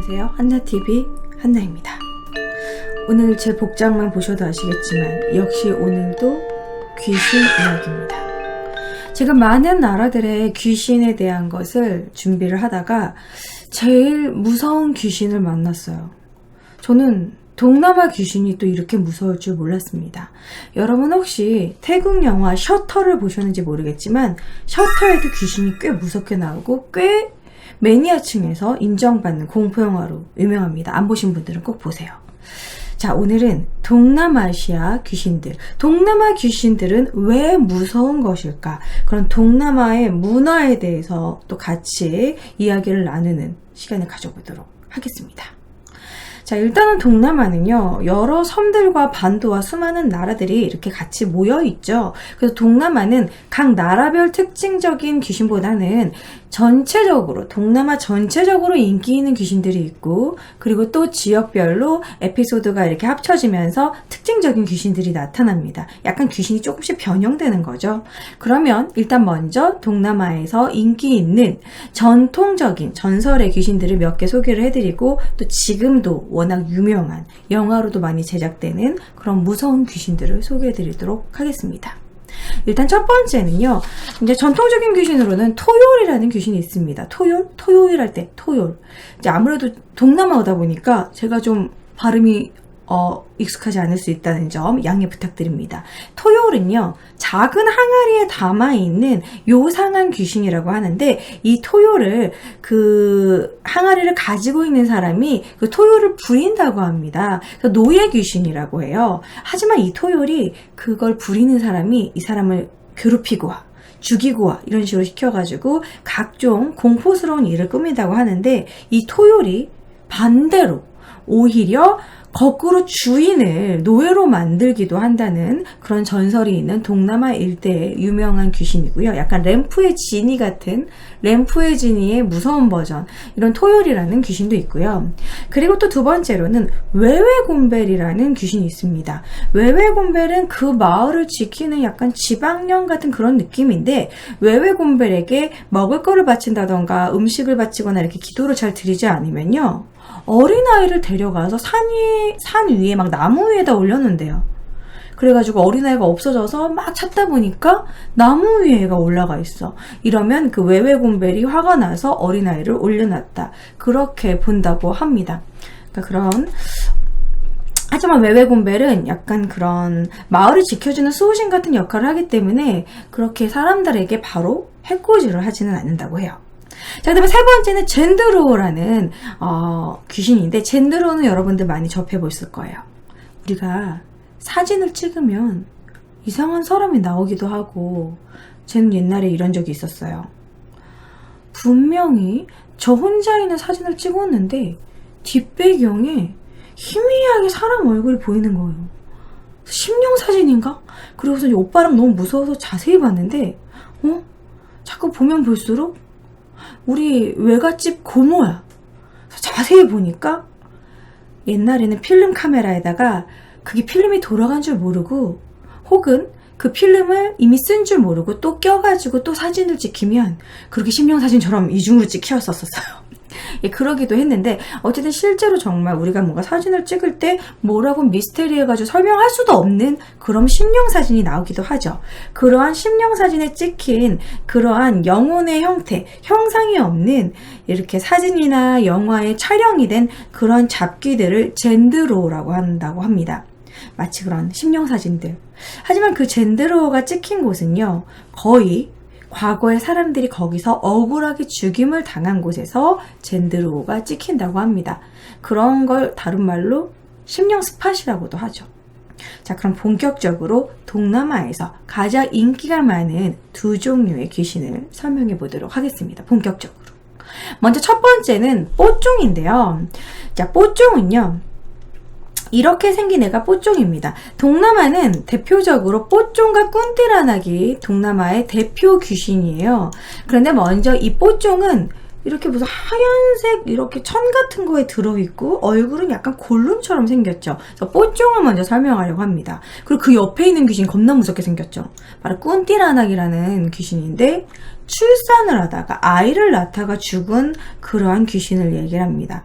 안녕하세요. 한나TV 한나입니다. 오늘 제 복장만 보셔도 아시겠지만 역시 오늘도 귀신 이야기입니다. 제가 많은 나라들의 귀신에 대한 것을 준비를 하다가 제일 무서운 귀신을 만났어요. 저는 동남아 귀신이 또 이렇게 무서울 줄 몰랐습니다. 여러분 혹시 태국 영화 셔터를 보셨는지 모르겠지만 셔터에도 귀신이 꽤 무섭게 나오고 꽤 매니아층에서 인정받는 공포영화로 유명합니다. 안 보신 분들은 꼭 보세요. 자, 오늘은 동남아시아 귀신들, 동남아 귀신들은 왜 무서운 것일까? 그런 동남아의 문화에 대해서 또 같이 이야기를 나누는 시간을 가져보도록 하겠습니다. 자, 일단은 동남아는요, 여러 섬들과 반도와 수많은 나라들이 이렇게 같이 모여 있죠. 그래서 동남아는 각 나라별 특징적인 귀신보다는 전체적으로, 동남아 전체적으로 인기 있는 귀신들이 있고, 그리고 또 지역별로 에피소드가 이렇게 합쳐지면서 특징적인 귀신들이 나타납니다. 약간 귀신이 조금씩 변형되는 거죠. 그러면 일단 먼저 동남아에서 인기 있는 전통적인 전설의 귀신들을 몇 개 소개를 해드리고, 또 지금도 워낙 유명한 영화로도 많이 제작되는 그런 무서운 귀신들을 소개해드리도록 하겠습니다. 일단 첫 번째는요, 이제 전통적인 귀신으로는 토요일이라는 귀신이 있습니다. 토요일 할 때 토요일. 이제 아무래도 동남아다 보니까 제가 좀 발음이 익숙하지 않을 수 있다는 점 양해 부탁드립니다. 토요일은요, 작은 항아리에 담아있는 요상한 귀신이라고 하는데, 이 토요일을 그 항아리를 가지고 있는 사람이 그 토요일을 부린다고 합니다. 그래서 노예 귀신이라고 해요. 하지만 이 토요일이 그걸 부리는 사람이 이 사람을 괴롭히고 와, 죽이고 와, 이런 식으로 시켜가지고 각종 공포스러운 일을 꾸민다고 하는데, 이 토요일이 반대로 오히려 거꾸로 주인을 노예로 만들기도 한다는 그런 전설이 있는 동남아 일대의 유명한 귀신이고요. 약간 램프의 지니 같은, 램프의 지니의 무서운 버전, 이런 토요일이라는 귀신도 있고요. 그리고 또 두 번째로는 외외곰벨이라는 귀신이 있습니다. 외외곰벨은 그 마을을 지키는 약간 지방령 같은 그런 느낌인데, 외외곰벨에게 먹을 거를 바친다던가 음식을 바치거나 이렇게 기도를 잘 드리지 않으면요, 어린아이를 데려가서 산 위에 막 나무 위에다 올렸는데요. 그래가지고 어린아이가 없어져서 막 찾다 보니까 나무 위에 애가 올라가 있어. 이러면 그 외외곰벨이 화가 나서 어린아이를 올려놨다. 그렇게 본다고 합니다. 그러니까 하지만 외외곰벨은 약간 그런 마을을 지켜주는 수호신 같은 역할을 하기 때문에 그렇게 사람들에게 바로 해코지를 하지는 않는다고 해요. 자, 그 다음에 세 번째는 젠드로우라는 귀신인데, 젠드로우는 여러분들 많이 접해보셨을 거예요. 우리가 사진을 찍으면 이상한 사람이 나오기도 하고, 쟤는 옛날에 이런 적이 있었어요. 분명히 저 혼자 있는 사진을 찍었는데 뒷배경에 희미하게 사람 얼굴이 보이는 거예요. 심령사진인가? 그리고서 오빠랑 너무 무서워서 자세히 봤는데 자꾸 보면 볼수록 우리 외갓집 고모야. 자세히 보니까 옛날에는 필름 카메라에다가 그게 필름이 돌아간 줄 모르고, 혹은 그 필름을 이미 쓴 줄 모르고 또 껴가지고 또 사진을 찍히면 그렇게 심령사진처럼 이중으로 찍혔었어요. 예, 그러기도 했는데, 어쨌든 실제로 정말 우리가 뭔가 사진을 찍을 때 뭐라고 미스테리해가지고 설명할 수도 없는 그런 심령사진이 나오기도 하죠. 그러한 심령사진에 찍힌 그러한 영혼의 형태, 형상이 없는 이렇게 사진이나 영화에 촬영이 된 그런 잡귀들을 젠드로우라고 한다고 합니다. 마치 그런 심령사진들. 하지만 그 젠드로우가 찍힌 곳은요, 거의 과거에 사람들이 거기서 억울하게 죽임을 당한 곳에서 젠드로우가 찍힌다고 합니다. 그런 걸 다른 말로 심령 스팟이라고도 하죠. 자, 그럼 본격적으로 동남아에서 가장 인기가 많은 두 종류의 귀신을 설명해 보도록 하겠습니다. 본격적으로. 먼저 첫 번째는 뽀종인데요. 자, 뽀종은요, 이렇게 생긴 애가 뽀종입니다. 동남아는 대표적으로 뽀종과 꾼띠라나기 동남아의 대표 귀신이에요. 그런데 먼저 이 뽀종은 이렇게 무슨 하얀색 이렇게 천 같은 거에 들어있고 얼굴은 약간 골룸처럼 생겼죠. 그래서 뽀종을 먼저 설명하려고 합니다. 그리고 그 옆에 있는 귀신 겁나 무섭게 생겼죠. 바로 꾼띠라나기라는 귀신인데, 출산을 하다가 아이를 낳다가 죽은 그러한 귀신을 얘기를 합니다.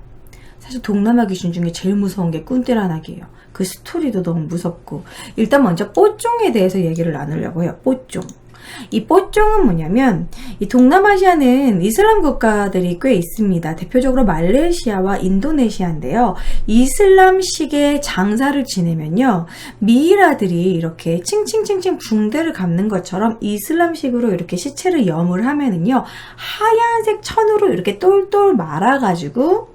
사실 동남아 귀신 중에 제일 무서운 게 꾼띠라나기예요. 그 스토리도 너무 무섭고. 일단 먼저 뽀종에 대해서 얘기를 나누려고 해요. 뽀종. 이 뽀종은 뭐냐면, 이 동남아시아는 이슬람 국가들이 꽤 있습니다. 대표적으로 말레이시아와 인도네시아인데요. 이슬람식의 장사를 지내면요, 미이라들이 이렇게 칭칭칭칭 붕대를 감는 것처럼 이슬람식으로 이렇게 시체를 염을 하면은요, 하얀색 천으로 이렇게 똘똘 말아가지고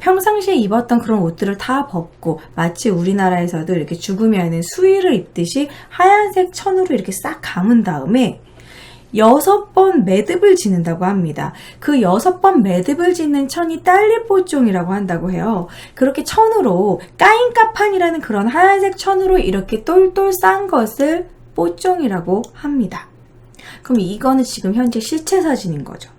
평상시에 입었던 그런 옷들을 다 벗고, 마치 우리나라에서도 이렇게 죽으면은 수의를 입듯이 하얀색 천으로 이렇게 싹 감은 다음에 6번 매듭을 짓는다고 합니다. 그 6번 매듭을 짓는 천이 딸리뽀종이라고 한다고 해요. 그렇게 천으로, 까인까판이라는 그런 하얀색 천으로 이렇게 똘똘 싼 것을 뽀종이라고 합니다. 그럼 이거는 지금 현재 시체 사진인 거죠.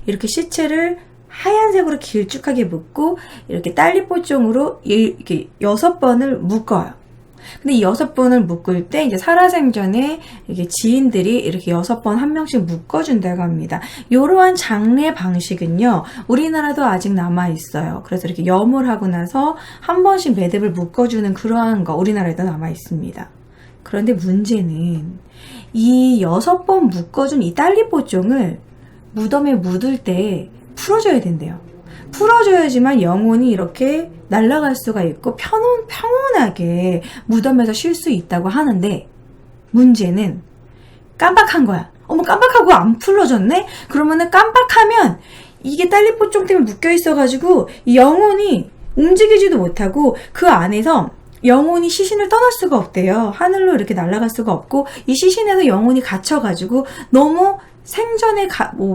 이렇게 시체를 하얀색으로 길쭉하게 묶고 이렇게 딸리뽀종으로 이렇게 6번을 묶어요. 근데 이 6번을 묶을 때 이제 살아생전에 이렇게 지인들이 이렇게 6번 한 명씩 묶어준다고 합니다. 이러한 장례 방식은요, 우리나라도 아직 남아있어요. 그래서 이렇게 염을 하고 나서 한 번씩 매듭을 묶어주는 그러한 거 우리나라에도 남아있습니다. 그런데 문제는 이 6번 묶어준 이 딸리뽀종을 무덤에 묻을 때 풀어줘야 된대요. 풀어줘야지만 영혼이 이렇게 날아갈 수가 있고 평온하게 무덤에서 쉴 수 있다고 하는데, 문제는 깜빡한 거야. 어머, 깜빡하고 안 풀어졌네? 그러면은 깜빡하면 이게 딸리뽀종 때문에 묶여 있어가지고 영혼이 움직이지도 못하고 그 안에서 영혼이 시신을 떠날 수가 없대요. 하늘로 이렇게 날아갈 수가 없고, 이 시신에서 영혼이 갇혀가지고 너무 생전에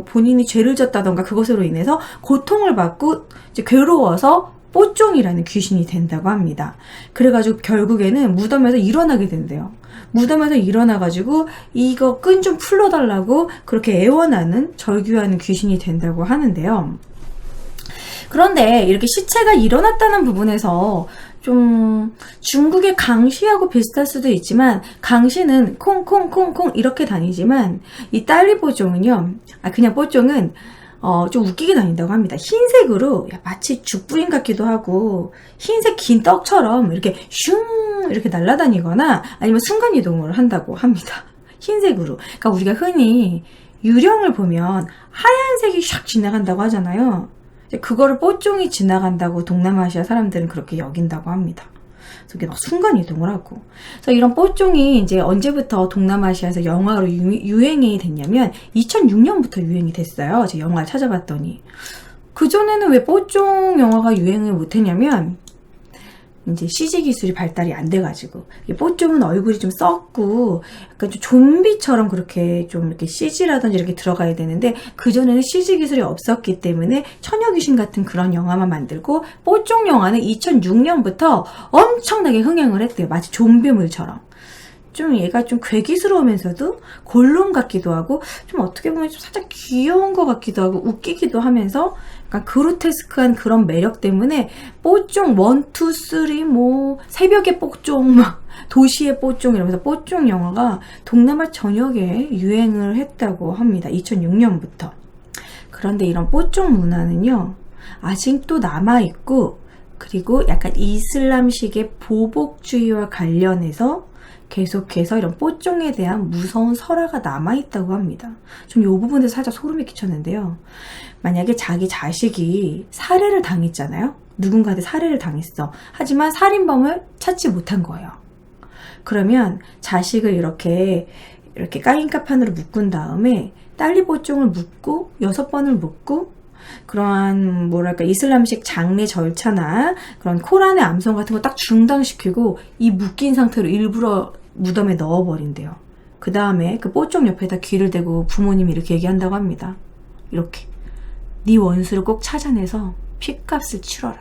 본인이 죄를 졌다던가 그것으로 인해서 고통을 받고 이제 괴로워서 뽀종이라는 귀신이 된다고 합니다. 그래가지고 결국에는 무덤에서 일어나게 된대요. 무덤에서 일어나가지고 이거 끈 좀 풀러달라고 그렇게 애원하는, 절규하는 귀신이 된다고 하는데요. 그런데 이렇게 시체가 일어났다는 부분에서 좀 중국의 강시하고 비슷할 수도 있지만, 강시는 콩콩콩콩 이렇게 다니지만 이 딸리뽀종은요, 그냥 뽀종은 좀 웃기게 다닌다고 합니다. 흰색으로 마치 죽부인 같기도 하고 흰색 긴 떡처럼 이렇게 슝 이렇게 날아다니거나 아니면 순간이동을 한다고 합니다. 흰색으로. 그러니까 우리가 흔히 유령을 보면 하얀색이 샥 지나간다고 하잖아요. 그거를 뽀종이 지나간다고 동남아시아 사람들은 그렇게 여긴다고 합니다. 그래서 이게 막 순간 이동을 하고. 그래서 이런 뽀종이 이제 언제부터 동남아시아에서 영화로 유행이 됐냐면 2006년부터 유행이 됐어요. 제가 영화를 찾아봤더니. 그전에는 왜 뽀종 영화가 유행을 못했냐면, 이제 CG 기술이 발달이 안 돼가지고, 뽀종은 얼굴이 좀 썩고 약간 좀 좀비처럼 그렇게 좀 이렇게 CG라든지 이렇게 들어가야 되는데, 그전에는 CG 기술이 없었기 때문에 처녀귀신 같은 그런 영화만 만들고, 뽀종 영화는 2006년부터 엄청나게 흥행을 했대요. 마치 좀비물처럼. 좀 얘가 좀 괴기스러우면서도 골룸 같기도 하고, 좀 어떻게 보면 좀 살짝 귀여운 것 같기도 하고 웃기기도 하면서 약간 그로테스크한 그런 매력 때문에 뽀종 1, 2, 3 새벽의 뽀종, 도시의 뽀종 이러면서 뽀종 영화가 동남아 전역에 유행을 했다고 합니다. 2006년부터. 그런데 이런 뽀종 문화는요, 아직도 남아있고, 그리고 약간 이슬람식의 보복주의와 관련해서 계속해서 이런 뽀종에 대한 무서운 설화가 남아있다고 합니다. 좀 이 부분에서 살짝 소름이 끼쳤는데요. 만약에 자기 자식이 살해를 당했잖아요. 누군가한테 살해를 당했어. 하지만 살인범을 찾지 못한 거예요. 그러면 자식을 이렇게 까인까판으로 묶은 다음에 딸리뽀종을 묶고 6번을 묶고, 그러한 뭐랄까 이슬람식 장례 절차나 그런 코란의 암송 같은 거 딱 중단시키고 이 묶인 상태로 일부러 무덤에 넣어버린대요. 그 다음에 그 뽀종 옆에다 귀를 대고 부모님이 이렇게 얘기한다고 합니다. 이렇게, 네 원수를 꼭 찾아내서 핏값을 치러라.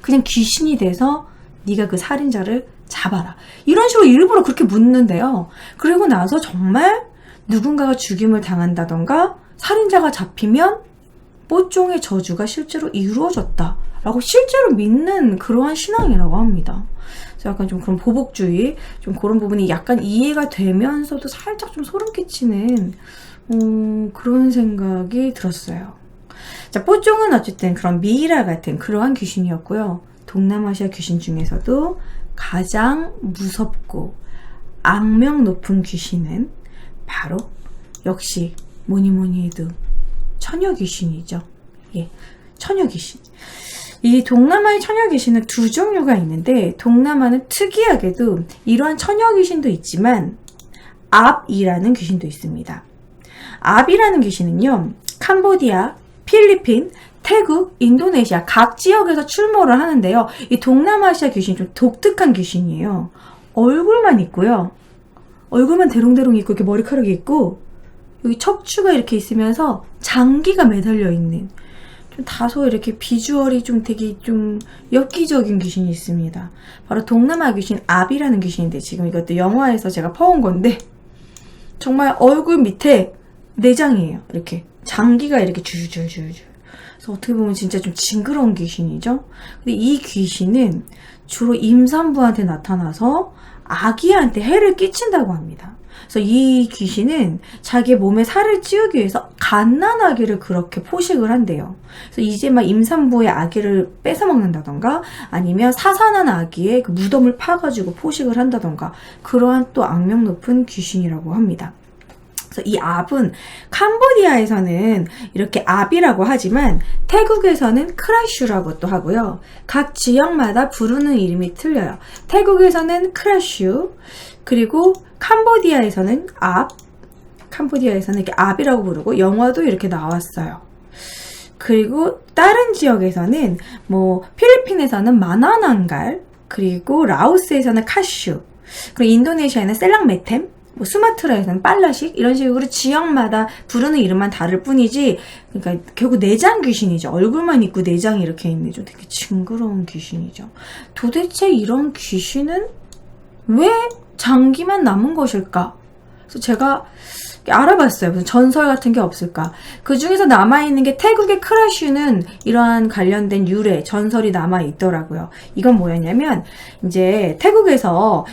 그냥 귀신이 돼서 네가 그 살인자를 잡아라. 이런 식으로 일부러 그렇게 묻는데요. 그리고 나서 정말 누군가가 죽임을 당한다던가 살인자가 잡히면 뽀종의 저주가 실제로 이루어졌다라고 실제로 믿는 그러한 신앙이라고 합니다. 그래서 약간 좀 그런 보복주의, 좀 그런 부분이 약간 이해가 되면서도 살짝 좀 소름 끼치는 그런 생각이 들었어요. 자, 뽀종은 어쨌든 그런 미이라 같은 그러한 귀신이었고요. 동남아시아 귀신 중에서도 가장 무섭고 악명 높은 귀신은 바로 역시 뭐니 해도 처녀 귀신이죠. 예, 처녀 귀신. 이 동남아의 처녀 귀신은 두 종류가 있는데, 동남아는 특이하게도 이러한 처녀 귀신도 있지만 압이라는 귀신도 있습니다. 압이라는 귀신은요, 캄보디아, 필리핀, 태국, 인도네시아 각 지역에서 출몰을 하는데요. 이 동남아시아 귀신이 좀 독특한 귀신이에요. 얼굴만 있고요. 얼굴만 대롱대롱 있고 이렇게 머리카락이 있고 여기 척추가 이렇게 있으면서 장기가 매달려 있는 좀 다소 이렇게 비주얼이 좀 되게 좀 엽기적인 귀신이 있습니다. 바로 동남아 귀신 압이라는 귀신인데, 지금 이것도 영화에서 제가 퍼온 건데 정말 얼굴 밑에 내장이에요. 이렇게 장기가 이렇게 줄줄줄줄. 그래서 어떻게 보면 진짜 좀 징그러운 귀신이죠. 근데 이 귀신은 주로 임산부한테 나타나서 아기한테 해를 끼친다고 합니다. 그래서 이 귀신은 자기 몸에 살을 찌우기 위해서 갓난아기를 그렇게 포식을 한대요. 그래서 이제 막 임산부의 아기를 뺏어 먹는다던가 아니면 사산한 아기의 그 무덤을 파가지고 포식을 한다던가 그러한 또 악명 높은 귀신이라고 합니다. 그래서 이 압은 캄보디아에서는 이렇게 압이라고 하지만 태국에서는 크라슈라고 또 하고요. 각 지역마다 부르는 이름이 틀려요. 태국에서는 크라슈, 그리고 캄보디아에서는 압, 캄보디아에서는 이렇게 압이라고 부르고 영화도 이렇게 나왔어요. 그리고 다른 지역에서는 뭐 필리핀에서는 마나난갈, 그리고 라오스에서는 카슈, 그리고 인도네시아에는 셀랑메템, 뭐 수마트라에서는 빨라식, 이런 식으로 지역마다 부르는 이름만 다를 뿐이지, 그러니까 결국 내장 귀신이죠. 얼굴만 있고 내장이 이렇게 있는 좀 되게 징그러운 귀신이죠. 도대체 이런 귀신은 왜 장기만 남은 것일까? 그래서 제가 알아봤어요. 무슨 전설 같은 게 없을까? 그 중에서 남아있는 게 태국의 크라슈는 이러한 관련된 유래, 전설이 남아있더라고요. 이건 뭐였냐면, 이제 태국에서,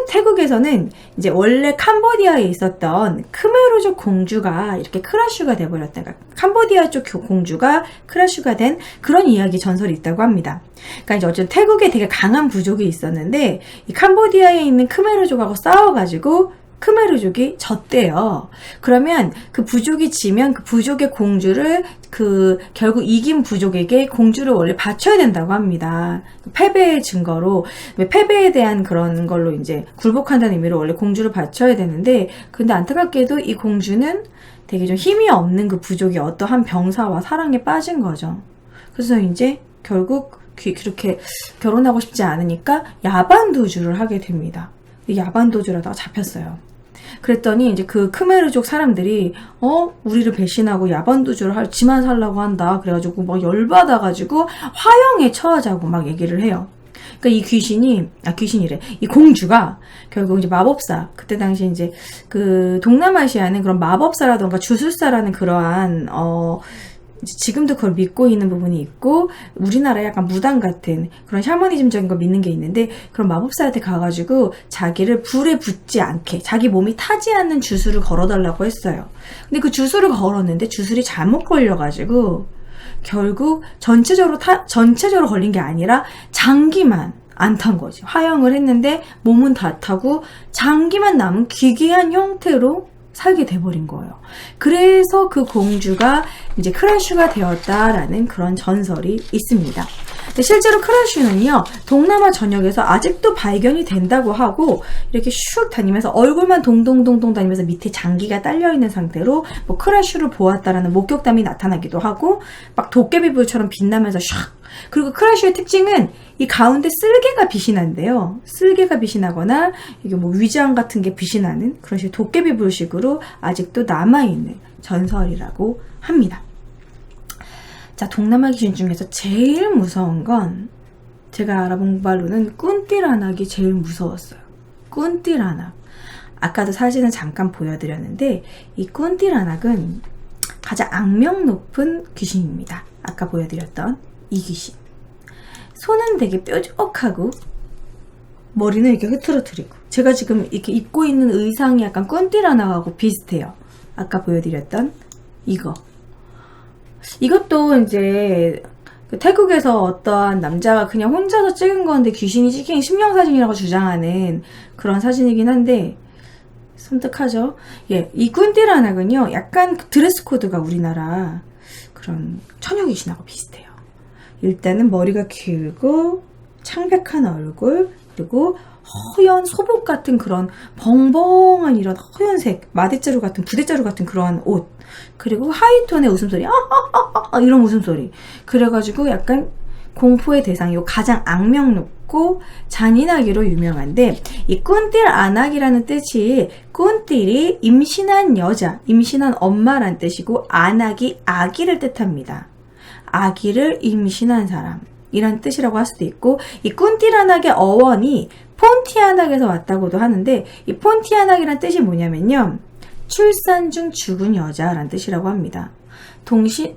태국에서는 이제 원래 캄보디아에 있었던 크메르족 공주가 이렇게 크라슈가 돼버렸다. 그러니까 캄보디아 쪽 공주가 크라슈가 된 그런 이야기 전설이 있다고 합니다. 그러니까 이제 어쨌든 태국에 되게 강한 부족이 있었는데, 이 캄보디아에 있는 크메르족하고 싸워가지고 크메르족이 졌대요. 그러면 그 부족이 지면 그 부족의 공주를 결국 이긴 부족에게 공주를 원래 바쳐야 된다고 합니다. 패배의 증거로, 패배에 대한 그런 걸로 이제 굴복한다는 의미로 원래 공주를 바쳐야 되는데, 근데 안타깝게도 이 공주는 되게 좀 힘이 없는 그 부족이 어떠한 병사와 사랑에 빠진 거죠. 그래서 이제 결국 그렇게 결혼하고 싶지 않으니까 야반도주를 하게 됩니다. 야반도주라다가 잡혔어요. 그랬더니 이제 그 크메르족 사람들이 우리를 배신하고 야반도주를 지만 살라고 한다. 그래가지고 막 열받아가지고 화형에 처하자고 막 얘기를 해요. 그러니까 이 귀신이래. 이 공주가 결국 이제 마법사, 그때 당시 이제 그 동남아시아는 그런 마법사라던가 주술사라는 그러한 지금도 그걸 믿고 있는 부분이 있고, 우리나라에 약간 무당 같은 그런 샤머니즘적인 거 믿는 게 있는데, 그런 마법사한테 가가지고 자기를 불에 붙지 않게, 자기 몸이 타지 않는 주술을 걸어달라고 했어요. 근데 그 주술을 걸었는데 주술이 잘못 걸려가지고 결국 전체적으로 걸린 게 아니라 장기만 안 탄 거지. 화형을 했는데 몸은 다 타고 장기만 남은 기괴한 형태로 살게 돼버린 거예요. 그래서 그 공주가 이제 크라슈가 되었다라는 그런 전설이 있습니다. 근데 실제로 크라슈는요, 동남아 전역에서 아직도 발견이 된다고 하고, 이렇게 슉 다니면서 얼굴만 동동동동 다니면서 밑에 장기가 딸려있는 상태로 뭐 크라슈를 보았다라는 목격담이 나타나기도 하고, 막 도깨비불처럼 빛나면서 샥. 그리고 크라슈의 특징은 이 가운데 쓸개가 빛이 난대요. 쓸개가 빛이 나거나 이게 뭐 위장 같은 게 빛이 나는 그런 식의 도깨비불식으로 아직도 남아있는 전설이라고 합니다. 자, 동남아 귀신 중에서 제일 무서운 건 제가 알아본 바로는 꾼띠라낙이 제일 무서웠어요. 꾼띠라낙. 아까도 사진을 잠깐 보여드렸는데 이 꾼띠라낙은 가장 악명 높은 귀신입니다. 아까 보여드렸던 이 귀신. 손은 되게 뾰족하고 머리는 이렇게 흐트러뜨리고, 제가 지금 이렇게 입고 있는 의상이 약간 꾼띠라낙하고 비슷해요. 아까 보여드렸던 이거. 이것도 이제 그 태국에서 어떠한 남자가 그냥 혼자서 찍은 건데 귀신이 찍힌 심령사진이라고 주장하는 그런 사진이긴 한데 섬뜩하죠. 예, 이 꾼띠라낙은요 약간 드레스 코드가 우리나라 그런 처녀 귀신하고 비슷해요. 일단은 머리가 길고 창백한 얼굴, 그리고 허연 소복 같은 그런 벙벙한 이런 허연색 마대자루 같은 부대자루 같은 그런 옷, 그리고 하이톤의 웃음소리 이런 웃음소리, 그래가지고 약간 공포의 대상이고 가장 악명 높고 잔인하기로 유명한데, 이 꾼띠 아낙이라는 뜻이 꾼띠리 임신한 여자, 임신한 엄마란 뜻이고 아낙이 아기를 뜻합니다. 아기를 임신한 사람 이런 뜻이라고 할 수도 있고, 이 꾼띠라낙의 어원이 폰티아낙에서 왔다고도 하는데, 이 폰티아낙이란 뜻이 뭐냐면요, 출산 중 죽은 여자라는 뜻이라고 합니다.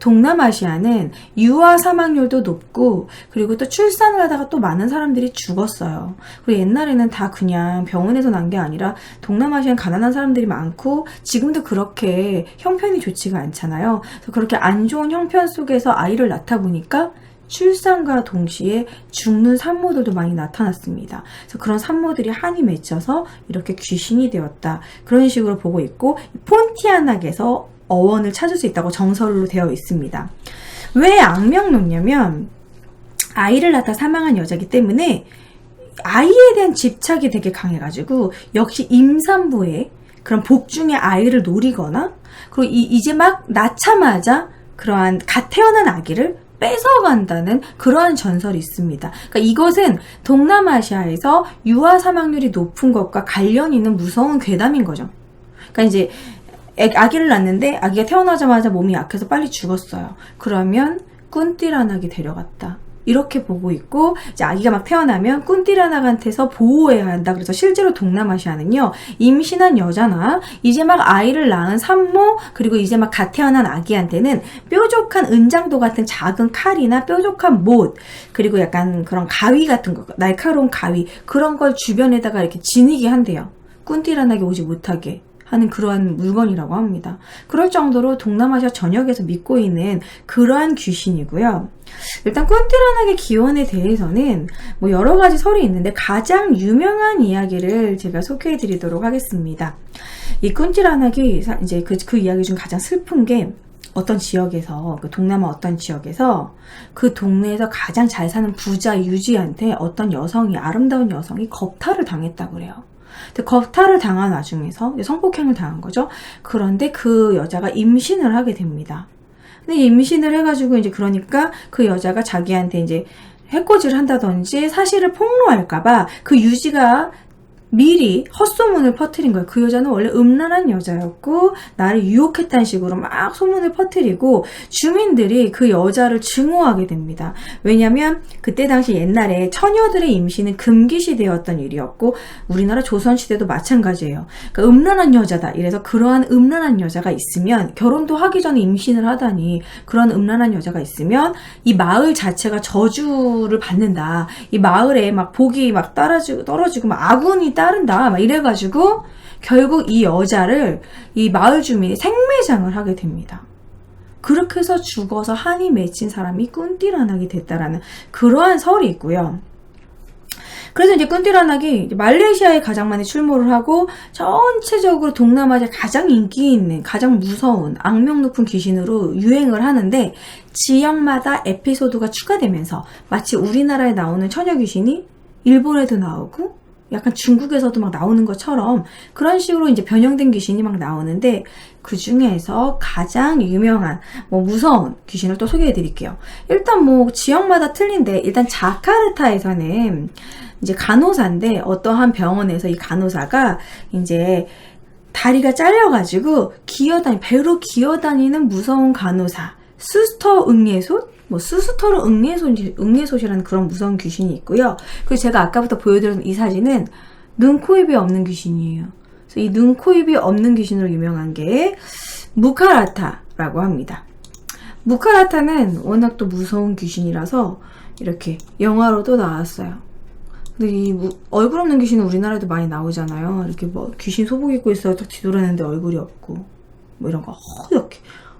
동남아시아는 유아 사망률도 높고, 그리고 또 출산을 하다가 또 많은 사람들이 죽었어요. 그리고 옛날에는 다 그냥 병원에서 난 게 아니라 동남아시아는 가난한 사람들이 많고 지금도 그렇게 형편이 좋지가 않잖아요. 그래서 그렇게 안 좋은 형편 속에서 아이를 낳다 보니까 출산과 동시에 죽는 산모들도 많이 나타났습니다. 그래서 그런 산모들이 한이 맺혀서 이렇게 귀신이 되었다, 그런 식으로 보고 있고, 폰티아낙에서 어원을 찾을 수 있다고 정설로 되어 있습니다. 왜 악명 높냐면 아이를 낳다 사망한 여자이기 때문에 아이에 대한 집착이 되게 강해가지고 역시 임산부의 그런 복중의 아이를 노리거나, 그리고 이제 막 낳자마자 그러한 갓 태어난 아기를 뺏어간다는 그러한 전설이 있습니다. 그러니까 이것은 동남아시아에서 유아 사망률이 높은 것과 관련이 있는 무서운 괴담인 거죠. 그러니까 이제 아기를 낳는데 아기가 태어나자마자 몸이 약해서 빨리 죽었어요. 그러면 꾼띠라낙이 데려갔다, 이렇게 보고 있고, 이제 아기가 막 태어나면 꾼띠라낙한테서 보호해야 한다. 그래서 실제로 동남아시아는요, 임신한 여자나 이제 막 아이를 낳은 산모, 그리고 이제 막 갓 태어난 아기한테는 뾰족한 은장도 같은 작은 칼이나 뾰족한 못, 그리고 약간 그런 가위 같은 거, 날카로운 가위, 그런 걸 주변에다가 이렇게 지니게 한대요. 꾼띠라낙이 오지 못하게 하는 그러한 물건이라고 합니다. 그럴 정도로 동남아시아 전역에서 믿고 있는 그러한 귀신이고요. 일단 꾼띠라낙의 기원에 대해서는 뭐 여러 가지 설이 있는데, 가장 유명한 이야기를 제가 소개해 드리도록 하겠습니다. 이 꾼띠라낙이 이제 그 이야기 중 가장 슬픈 게, 어떤 지역에서, 그 동남아 어떤 지역에서 그 동네에서 가장 잘 사는 부자 유지한테 어떤 여성이, 아름다운 여성이 겁탈을 당했다고 그래요. 근데 겁탈을 당한 와중에서 성폭행을 당한 거죠. 그런데 그 여자가 임신을 하게 됩니다. 근데 임신을 해가지고 이제 그러니까 그 여자가 자기한테 이제 해코지를 한다든지 사실을 폭로할까봐 그 유지가 미리 헛소문을 퍼뜨린 거예요. 그 여자는 원래 음란한 여자였고 나를 유혹했다는 식으로 막 소문을 퍼뜨리고 주민들이 그 여자를 증오하게 됩니다. 왜냐면 그때 당시 옛날에 처녀들의 임신은 금기시되었던 일이었고, 우리나라 조선시대도 마찬가지예요. 그러니까 음란한 여자다, 이래서 그러한 음란한 여자가 있으면, 결혼도 하기 전에 임신을 하다니 그런 음란한 여자가 있으면 이 마을 자체가 저주를 받는다, 이 마을에 막 복이 막 떨어지고 막 아군이 따른다, 막 이래가지고 결국 이 여자를 이 마을 주민이 생매장을 하게 됩니다. 그렇게 해서 죽어서 한이 맺힌 사람이 꾼띠라낙이 됐다라는 그러한 설이 있고요. 그래서 이제 꾼띠라낙이 말레이시아에 가장 많이 출몰을 하고, 전체적으로 동남아시아 가장 인기 있는, 가장 무서운, 악명 높은 귀신으로 유행을 하는데, 지역마다 에피소드가 추가되면서 마치 우리나라에 나오는 처녀 귀신이 일본에도 나오고 약간 중국에서도 막 나오는 것처럼 그런 식으로 이제 변형된 귀신이 막 나오는데, 그 중에서 가장 유명한 무서운 귀신을 또 소개해 드릴게요. 일단 지역마다 틀린데, 일단 자카르타에서는 이제 간호사인데, 어떠한 병원에서 이 간호사가 이제 다리가 잘려가지고 배로 기어다니는 무서운 간호사, 수스터 응예솥? 수스터로 응예솥이라는 그런 무서운 귀신이 있고요. 그리고 제가 아까부터 보여드린 이 사진은 눈, 코, 입이 없는 귀신이에요. 그래서 이 눈, 코, 입이 없는 귀신으로 유명한 게 무카라타라고 합니다. 무카라타는 워낙 또 무서운 귀신이라서 이렇게 영화로도 나왔어요. 근데 이 얼굴 없는 귀신은 우리나라에도 많이 나오잖아요. 이렇게 귀신 소복 입고 있어요. 딱 뒤돌아내는데 얼굴이 없고 이런 거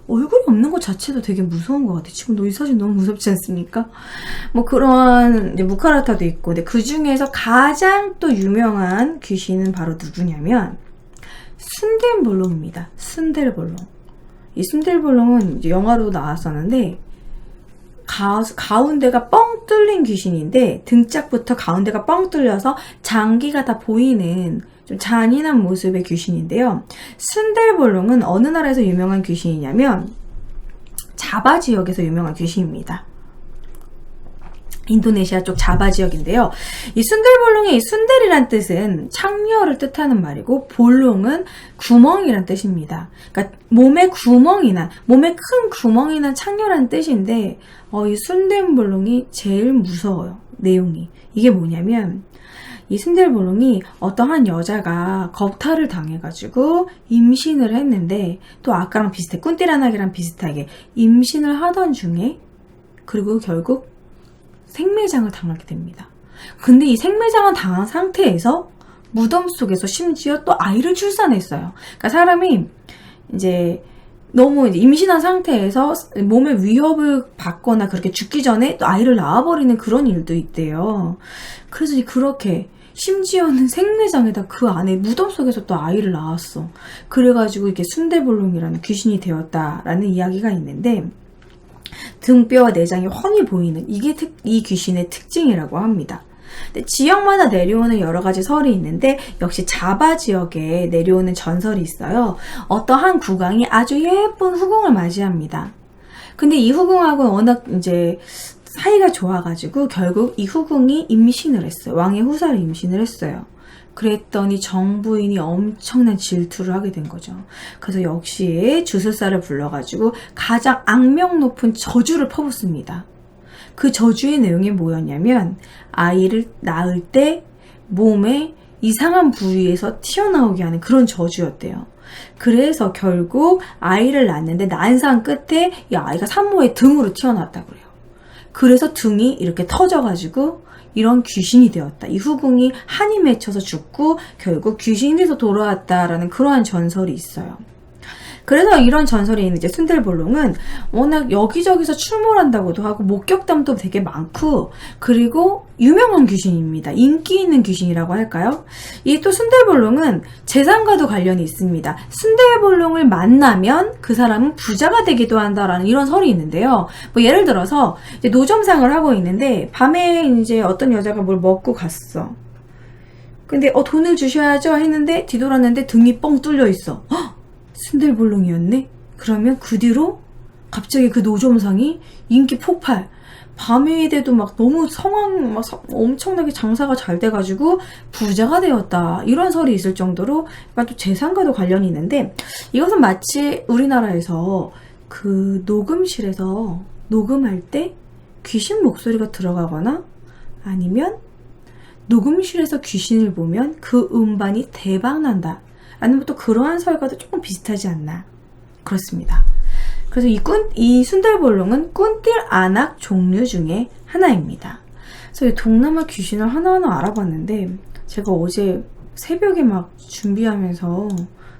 얼굴이 없는 것 자체도 되게 무서운 것 같아. 지금 이 사진 너무 무섭지 않습니까? 뭐 그런 무카라타도 있고, 근데 그 중에서 가장 또 유명한 귀신은 바로 누구냐면 순델볼롱입니다. 순델볼롱. 이 순델볼롱은 이제 영화로 나왔었는데 가운데가 뻥 뚫린 귀신인데 등짝부터 가운데가 뻥 뚫려서 장기가 다 보이는 좀 잔인한 모습의 귀신인데요. 순델볼롱은 어느 나라에서 유명한 귀신이냐면 자바 지역에서 유명한 귀신입니다. 인도네시아 쪽 자바 지역인데요. 이 순델볼롱의 순델이란 뜻은 창녀를 뜻하는 말이고 볼롱은 구멍이란 뜻입니다. 그러니까 몸에 큰 구멍이 난 창녀라는 뜻인데 이 순델볼롱이 제일 무서워요. 내용이. 이게 뭐냐면 이 순델볼롱이 어떠한 여자가 겁탈을 당해가지고 임신을 했는데 또 아까랑 비슷해. 꾼띠라나기랑 비슷하게 임신을 하던 중에 그리고 결국 생매장을 당하게 됩니다. 근데 이 생매장을 당한 상태에서 무덤 속에서 심지어 또 아이를 출산했어요. 그러니까 사람이 이제 너무 임신한 상태에서 몸에 위협을 받거나 그렇게 죽기 전에 또 아이를 낳아버리는 그런 일도 있대요. 그래서 그렇게 심지어는 생매장에다 그 안에 무덤 속에서 또 아이를 낳았어. 그래가지고 이게 순대볼롱이라는 귀신이 되었다라는 이야기가 있는데 등뼈와 내장이 훤히 보이는 이게 이 귀신의 특징이라고 합니다. 근데 지역마다 내려오는 여러 가지 설이 있는데 역시 자바 지역에 내려오는 전설이 있어요. 어떠한 국왕이 아주 예쁜 후궁을 맞이합니다. 근데 이 후궁하고는 워낙 이제 사이가 좋아가지고 결국 이 후궁이 임신을 했어요. 왕의 후사를 임신을 했어요. 그랬더니 정부인이 엄청난 질투를 하게 된 거죠. 그래서 역시 주술사를 불러가지고 가장 악명 높은 저주를 퍼붓습니다. 그 저주의 내용이 뭐였냐면 아이를 낳을 때 몸에 이상한 부위에서 튀어나오게 하는 그런 저주였대요. 그래서 결국 아이를 낳았는데 난상 끝에 이 아이가 산모의 등으로 튀어나왔다고 그래요. 그래서 등이 이렇게 터져가지고 이런 귀신이 되었다. 이 후궁이 한이 맺혀서 죽고 결국 귀신이 돼서 돌아왔다라는 그러한 전설이 있어요. 그래서 이런 전설이 있는 이제 순델볼롱은 워낙 여기저기서 출몰한다고도 하고 목격담도 되게 많고 그리고 유명한 귀신입니다. 인기 있는 귀신이라고 할까요? 이 또 순델볼롱은 재산과도 관련이 있습니다. 순델볼롱을 만나면 그 사람은 부자가 되기도 한다라는 이런 설이 있는데요. 뭐 예를 들어서 이제 노점상을 하고 있는데 밤에 이제 어떤 여자가 뭘 먹고 갔어. 근데 돈을 주셔야죠 했는데 뒤돌았는데 등이 뻥 뚫려 있어. 헉! 순델볼롱이었네? 그러면 그 뒤로 갑자기 그 노점상이 인기 폭발. 밤에 돼도 막 너무 엄청나게 장사가 잘 돼가지고 부자가 되었다. 이런 설이 있을 정도로 또 재산과도 관련이 있는데 이것은 마치 우리나라에서 그 녹음실에서 녹음할 때 귀신 목소리가 들어가거나 아니면 녹음실에서 귀신을 보면 그 음반이 대박난다. 아니면 또 그러한 설과도 조금 비슷하지 않나. 그렇습니다. 그래서 이 순델볼롱은 꾼띨 안악 종류 중에 하나입니다. 그래서 이 동남아 귀신을 하나하나 알아봤는데 제가 어제 새벽에 막 준비하면서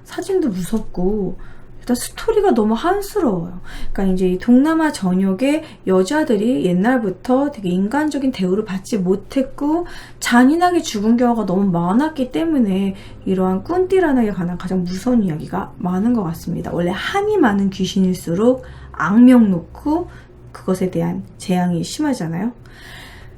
사진도 무섭고 일단 스토리가 너무 한스러워요. 그러니까 이제 이 동남아 전역의 여자들이 옛날부터 되게 인간적인 대우를 받지 못했고 잔인하게 죽은 경우가 너무 많았기 때문에 이러한 꾼띠라나에 관한 가장 무서운 이야기가 많은 것 같습니다. 원래 한이 많은 귀신일수록 악명 높고 그것에 대한 재앙이 심하잖아요.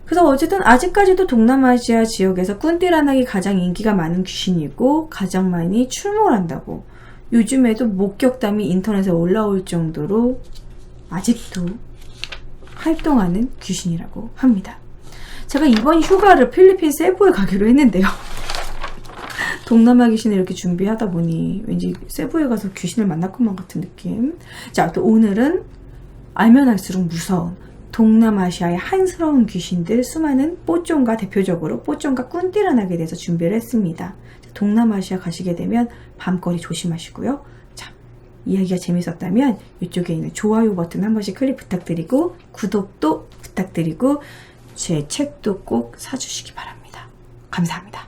그래서 어쨌든 아직까지도 동남아시아 지역에서 꾼띠라나가 가장 인기가 많은 귀신이고 가장 많이 출몰한다고 요즘에도 목격담이 인터넷에 올라올 정도로 아직도 활동하는 귀신이라고 합니다. 제가 이번 휴가를 필리핀 세부에 가기로 했는데요. 동남아 귀신을 이렇게 준비하다 보니 왠지 세부에 가서 귀신을 만날 것만 같은 느낌. 자, 또 오늘은 알면 알수록 무서운 동남아시아의 한스러운 귀신들 수많은 뽀쫑과 대표적으로 뽀쫑과 꾼띠라나에 대해서 준비를 했습니다. 동남아시아 가시게 되면 밤거리 조심하시고요. 자, 이야기가 재밌었다면 이쪽에 있는 좋아요 버튼 한 번씩 클릭 부탁드리고 구독도 부탁드리고 제 책도 꼭 사주시기 바랍니다. 감사합니다.